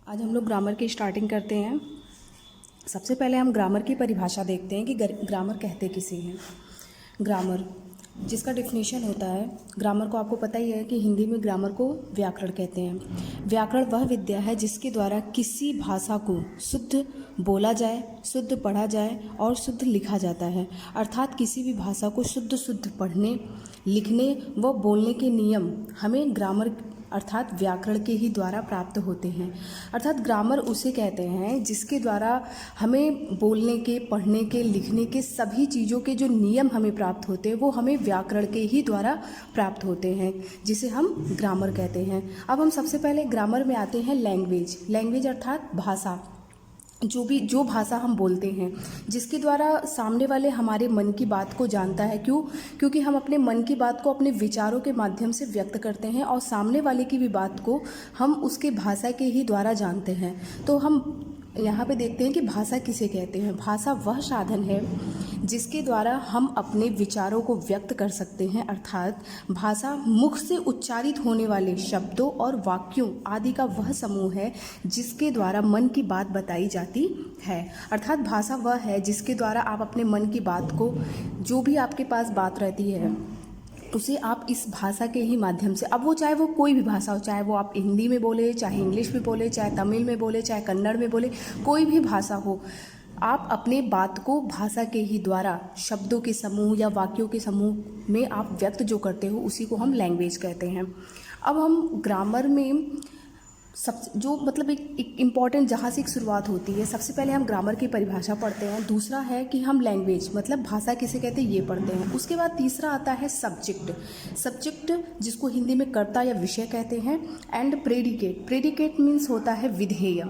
आज हम लोग ग्रामर की स्टार्टिंग करते हैं। सबसे पहले हम ग्रामर की परिभाषा देखते हैं कि ग्रामर कहते किसे हैं। ग्रामर जिसका डेफिनेशन होता है, ग्रामर को आपको पता ही है कि हिंदी में ग्रामर को व्याकरण कहते हैं। व्याकरण वह विद्या है जिसके द्वारा किसी भाषा को शुद्ध बोला जाए, शुद्ध पढ़ा जाए और शुद्ध लिखा जाता है। अर्थात किसी भी भाषा को शुद्ध पढ़ने, लिखने व बोलने के नियम हमें ग्रामर अर्थात व्याकरण के ही द्वारा प्राप्त होते हैं। अर्थात ग्रामर उसे कहते हैं जिसके द्वारा हमें बोलने के, पढ़ने के, लिखने के सभी चीज़ों के जो नियम हमें प्राप्त होते हैं वो हमें व्याकरण के ही द्वारा प्राप्त होते हैं, जिसे हम ग्रामर कहते हैं। अब हम सबसे पहले ग्रामर में आते हैं लैंग्वेज। लैंग्वेज अर्थात भाषा, जो भाषा हम बोलते हैं, जिसके द्वारा सामने वाले हमारे मन की बात को जानता है। क्योंकि हम अपने मन की बात को अपने विचारों के माध्यम से व्यक्त करते हैं और सामने वाले की भी बात को हम उसके भाषा के ही द्वारा जानते हैं। तो हम यहाँ पे देखते हैं कि भाषा किसे कहते हैं। भाषा वह साधन है जिसके द्वारा हम अपने विचारों को व्यक्त कर सकते हैं। अर्थात भाषा मुख से उच्चारित होने वाले शब्दों और वाक्यों आदि का वह समूह है जिसके द्वारा मन की बात बताई जाती है। अर्थात भाषा वह है जिसके द्वारा आप अपने मन की बात को, जो भी आपके पास बात रहती है, उसे आप इस भाषा के ही माध्यम से, अब वो चाहे वो कोई भी भाषा हो, चाहे वो आप हिंदी में बोले, चाहे इंग्लिश में बोले, चाहे तमिल में बोले, चाहे कन्नड़ में बोले, कोई भी भाषा हो, आप अपने बात को भाषा के ही द्वारा शब्दों के समूह या वाक्यों के समूह में आप व्यक्त जो करते हो उसी को हम लैंग्वेज कहते हैं। अब हम ग्रामर में जो मतलब एक इम्पॉर्टेंट जहाँ से एक शुरुआत होती है, सबसे पहले हम ग्रामर की परिभाषा पढ़ते हैं। दूसरा है कि हम लैंग्वेज मतलब भाषा किसे कहते हैं ये पढ़ते हैं। उसके बाद तीसरा आता है सब्जेक्ट। सब्जेक्ट जिसको हिंदी में कर्ता या विषय कहते हैं। And predicate. प्रेडिकेट मीन्स होता है विधेय।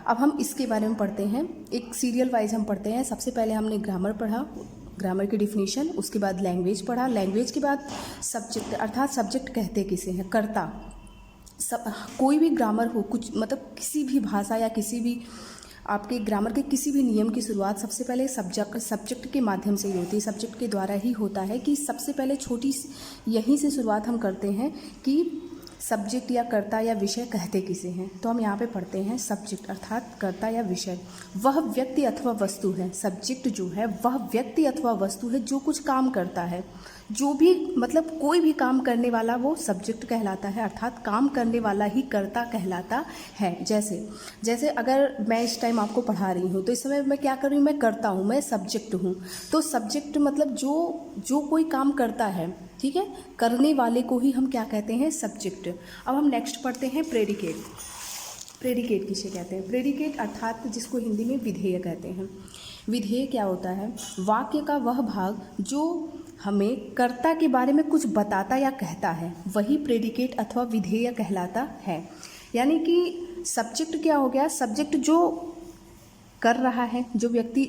अब हम इसके बारे में पढ़ते हैं, एक सीरियल वाइज हम पढ़ते हैं। सबसे पहले हमने ग्रामर पढ़ा, ग्रामर की डिफिनीशन, उसके बाद लैंग्वेज पढ़ा, लैंग्वेज के बाद सब्जेक्ट अर्थात सब्जेक्ट कहते किसे हैं, कर्ता। कोई भी ग्रामर हो, कुछ मतलब किसी भी भाषा या किसी भी आपके ग्रामर के किसी भी नियम की शुरुआत सबसे पहले सब्जेक्ट के माध्यम से ही होती है, सब्जेक्ट के द्वारा ही होता है। कि सबसे पहले छोटी यहीं से शुरुआत हम करते हैं कि सब्जेक्ट या कर्ता या विषय कहते किसे हैं। तो हम यहाँ पे पढ़ते हैं सब्जेक्ट अर्थात कर्ता या विषय वह व्यक्ति अथवा वस्तु है। सब्जेक्ट जो है वह व्यक्ति अथवा वस्तु है जो कुछ काम करता है, जो भी मतलब कोई भी काम करने वाला वो सब्जेक्ट कहलाता है। अर्थात काम करने वाला ही कर्ता कहलाता है। जैसे अगर मैं इस टाइम आपको पढ़ा रही हूँ तो इस समय मैं क्या कर रही हूँ, मैं करता हूँ, मैं सब्जेक्ट हूँ। तो सब्जेक्ट मतलब जो कोई काम करता है, ठीक है, करने वाले को ही हम क्या कहते हैं, सब्जेक्ट। अब हम नेक्स्ट पढ़ते हैं प्रेडिकेट। प्रेडिकेट किसे कहते हैं? प्रेडिकेट अर्थात जिसको हिंदी में विधेय कहते हैं। विधेय क्या होता है? वाक्य का वह भाग जो हमें कर्ता के बारे में कुछ बताता या कहता है, वही प्रेडिकेट अथवा विधेय कहलाता है। यानी कि सब्जेक्ट क्या हो गया? सब्जेक्ट जो कर रहा है, जो व्यक्ति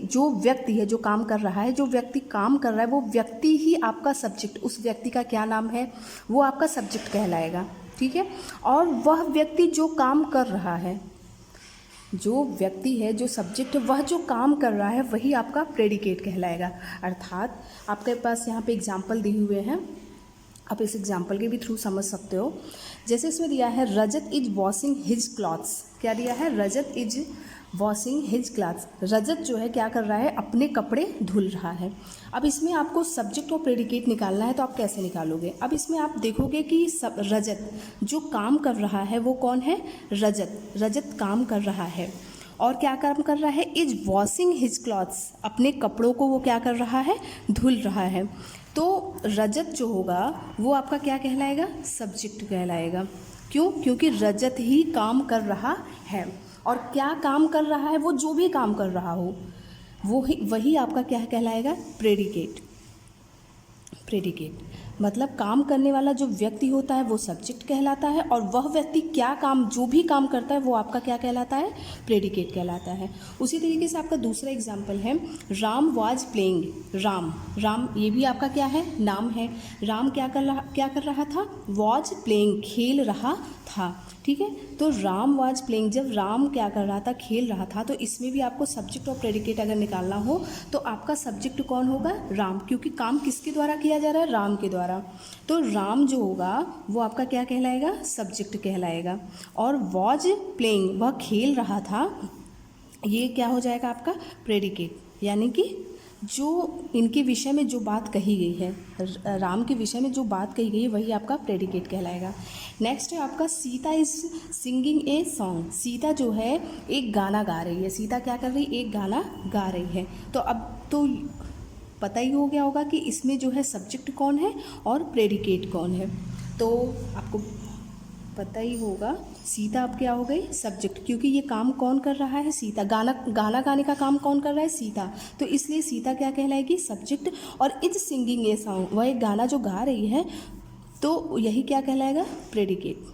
है, जो काम कर रहा है, जो व्यक्ति काम कर रहा है, वो व्यक्ति ही आपका सब्जेक्ट, उस व्यक्ति का क्या नाम है, वो आपका सब्जेक्ट कहलाएगा, ठीक है। और वह व्यक्ति जो काम कर रहा है, जो व्यक्ति है, जो सब्जेक्ट, वह जो काम कर रहा है, वही आपका प्रेडिकेट कहलाएगा। अर्थात आपके पास यहाँ पे एग्जाम्पल दिए हुए हैं, आप इस एग्जाम्पल के भी थ्रू समझ सकते हो। जैसे इसमें दिया है रजत इज वॉशिंग हिज क्लॉथ्स। क्या दिया है? रजत इज वॉशिंग हिज क्लॉथ्स। रजत जो है क्या कर रहा है, अपने कपड़े धुल रहा है। अब इसमें आपको सब्जेक्ट और प्रेडिकेट निकालना है, तो आप कैसे निकालोगे? अब इसमें आप देखोगे कि रजत जो काम कर रहा है वो कौन है? रजत काम कर रहा है। और क्या काम कर रहा है? इज वॉशिंग हिज क्लॉथ्स, अपने कपड़ों को वो क्या कर रहा है, धुल रहा है। तो रजत जो होगा वो आपका क्या कहलाएगा? सब्जेक्ट कहलाएगा। क्यों? क्योंकि रजत ही काम कर रहा है। और क्या काम कर रहा है? वो जो भी काम कर रहा हो वही आपका क्या कहलाएगा? प्रेडिकेट। मतलब काम करने वाला जो व्यक्ति होता है वो सब्जेक्ट कहलाता है, और वह व्यक्ति जो भी काम करता है वो आपका क्या कहलाता है? प्रेडिकेट कहलाता है। उसी तरीके से आपका दूसरा एग्जाम्पल है राम वाज प्लेइंग। राम ये भी आपका क्या है? नाम है। राम क्या कर रहा था? वाज प्लेइंग, खेल रहा था, ठीक है। तो राम वाज प्लेइंग, जब राम क्या कर रहा था? खेल रहा था। तो इसमें भी आपको सब्जेक्ट और प्रेडिकेट अगर निकालना हो तो आपका सब्जेक्ट कौन होगा? राम, क्योंकि काम किसके द्वारा किया जा रहा है? राम के द्वारा। द्वारा। तो राम जो होगा वो आपका क्या कहलाएगा, सब्जेक्ट कहलाएगा। और वॉज प्लेइंग, वह खेल रहा था, ये क्या हो जाएगा आपका प्रेडिकेट, यानी कि जो इनके विषय में जो बात कही गई है, राम के विषय में जो बात कही गई है वही आपका प्रेडिकेट कहलाएगा। नेक्स्ट है आपका Sita is singing a song, Sita जो है एक गाना गा रही है। सीता क्या कर रही है, एक गाना गा रही है। तो अब तो पता ही हो गया होगा कि इसमें जो है सब्जेक्ट कौन है और प्रेडिकेट कौन है। तो आपको पता ही होगा, सीता अब क्या हो गई, सब्जेक्ट, क्योंकि ये काम कौन कर रहा है, सीता। गाना गाने का काम कौन कर रहा है, सीता। तो इसलिए सीता क्या कहलाएगी, सब्जेक्ट। और इज सिंगिंग ए सॉन्ग, वह एक गाना जो गा रही है, तो यही क्या कहलाएगा, प्रेडिकेट।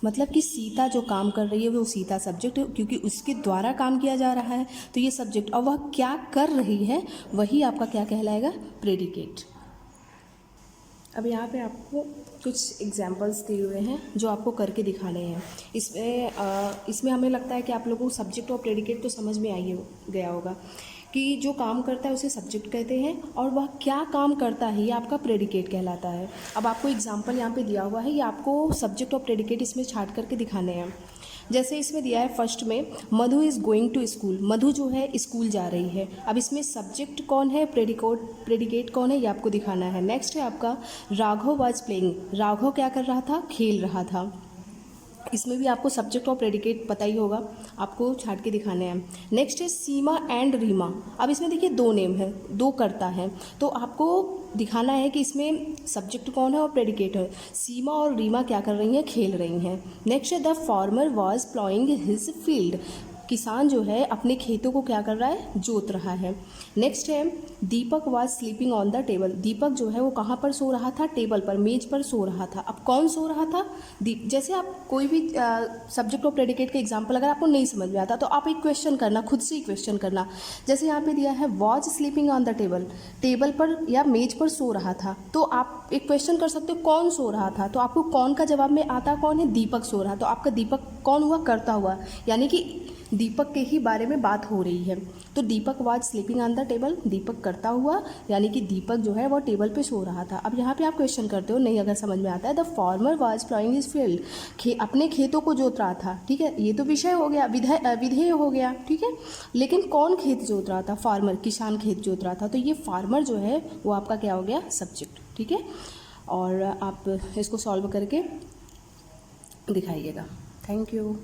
मतलब कि सीता जो काम कर रही है वो सीता सब्जेक्ट, क्योंकि उसके द्वारा काम किया जा रहा है, तो ये सब्जेक्ट। और वह क्या कर रही है वही आपका क्या कहलाएगा, प्रेडिकेट। अब यहाँ पे आपको कुछ एग्जाम्पल्स दिए हुए हैं जो आपको करके दिखाने हैं। इसमें हमें लगता है कि आप लोगों को सब्जेक्ट और प्रेडिकेट तो समझ में आई गया होगा कि जो काम करता है उसे सब्जेक्ट कहते हैं और वह क्या काम करता है ये आपका प्रेडिकेट कहलाता है। अब आपको एग्जाम्पल यहाँ पे दिया हुआ है, ये आपको सब्जेक्ट और प्रेडिकेट इसमें छाट करके दिखाने हैं। जैसे इसमें दिया है फर्स्ट में, मधु इज़ गोइंग टू स्कूल, मधु जो है स्कूल जा रही है। अब इसमें सब्जेक्ट कौन है, प्रेडिकेट कौन है, ये आपको दिखाना है। नेक्स्ट है आपका राघव वाज प्लेइंग, राघव क्या कर रहा था, खेल रहा था। इसमें भी आपको सब्जेक्ट और प्रेडिकेट पता ही होगा, आपको छाट के दिखाने हैं। नेक्स्ट है सीमा एंड रीमा। अब इसमें देखिए दो नेम है, दो करता है, तो आपको दिखाना है कि इसमें सब्जेक्ट कौन है और प्रेडिकेट है। सीमा और रीमा क्या कर रही हैं, खेल रही हैं। नेक्स्ट है the farmer was ploughing his field, किसान जो है अपने खेतों को क्या कर रहा है, जोत रहा है। नेक्स्ट है Deepak was sleeping on the table, Deepak जो है वो कहाँ पर सो रहा था, टेबल पर, मेज पर सो रहा था। अब कौन सो रहा था, जैसे आप कोई भी सब्जेक्ट और प्रेडिकेट के एग्जाम्पल अगर आपको नहीं समझ में आता तो आप एक क्वेश्चन करना, खुद से ही क्वेश्चन करना। जैसे यहाँ पे दिया है was sleeping on the table, table पर या मेज पर सो रहा था, तो आप एक क्वेश्चन कर सकते हो कौन सो रहा था, तो आपको कौन का जवाब में आता कौन है, दीपक सो रहा। तो आपका दीपक कौन हुआ, करता हुआ, यानी कि दीपक के ही बारे में बात हो रही है। तो Deepak was sleeping on the table, Deepak करता हुआ, यानी कि दीपक जो है वो टेबल पे सो रहा था। अब यहाँ पे आप क्वेश्चन करते हो, नहीं अगर समझ में आता है, the farmer was ploughing his field, अपने खेतों को जोत रहा था। ठीक है, ये तो विषय हो गया, विधेय हो गया। ठीक है, लेकिन कौन खेत जोत रहा था, फार्मर, किसान खेत जोत रहा था। तो ये फार्मर जो है वो आपका क्या हो गया, सब्जेक्ट। ठीक है, और आप इसको सॉल्व करके दिखाइएगा। Thank you.